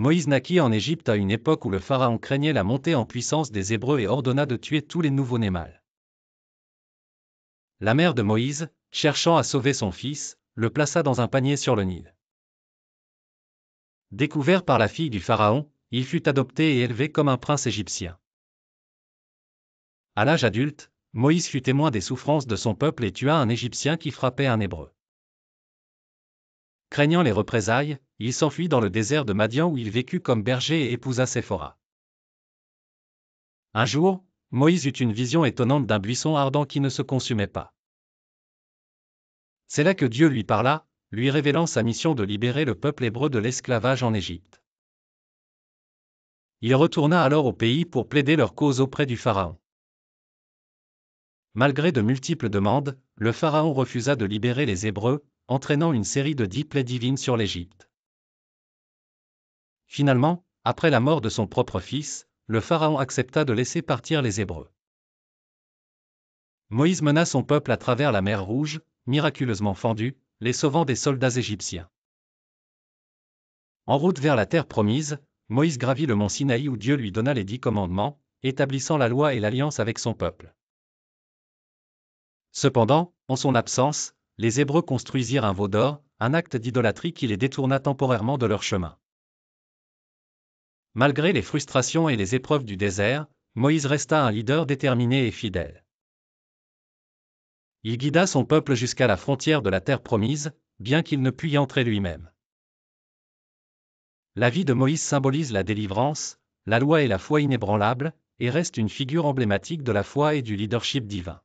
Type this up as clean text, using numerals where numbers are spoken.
Moïse naquit en Égypte à une époque où le pharaon craignait la montée en puissance des Hébreux et ordonna de tuer tous les nouveau-nés mâles. La mère de Moïse, cherchant à sauver son fils, le plaça dans un panier sur le Nil. Découvert par la fille du pharaon, il fut adopté et élevé comme un prince égyptien. À l'âge adulte, Moïse fut témoin des souffrances de son peuple et tua un Égyptien qui frappait un Hébreu. Craignant les représailles, il s'enfuit dans le désert de Madian où il vécut comme berger et épousa Séphora. Un jour, Moïse eut une vision étonnante d'un buisson ardent qui ne se consumait pas. C'est là que Dieu lui parla, lui révélant sa mission de libérer le peuple hébreu de l'esclavage en Égypte. Il retourna alors au pays pour plaider leur cause auprès du pharaon. Malgré de multiples demandes, le pharaon refusa de libérer les Hébreux, entraînant une série de 10 plaies divines sur l'Égypte. Finalement, après la mort de son propre fils, le pharaon accepta de laisser partir les Hébreux. Moïse mena son peuple à travers la mer Rouge, miraculeusement fendue, les sauvant des soldats égyptiens. En route vers la terre promise, Moïse gravit le mont Sinaï où Dieu lui donna les 10 commandements, établissant la loi et l'alliance avec son peuple. Cependant, en son absence, les Hébreux construisirent un veau d'or, un acte d'idolâtrie qui les détourna temporairement de leur chemin. Malgré les frustrations et les épreuves du désert, Moïse resta un leader déterminé et fidèle. Il guida son peuple jusqu'à la frontière de la terre promise, bien qu'il ne pût y entrer lui-même. La vie de Moïse symbolise la délivrance, la loi et la foi inébranlables, et reste une figure emblématique de la foi et du leadership divin.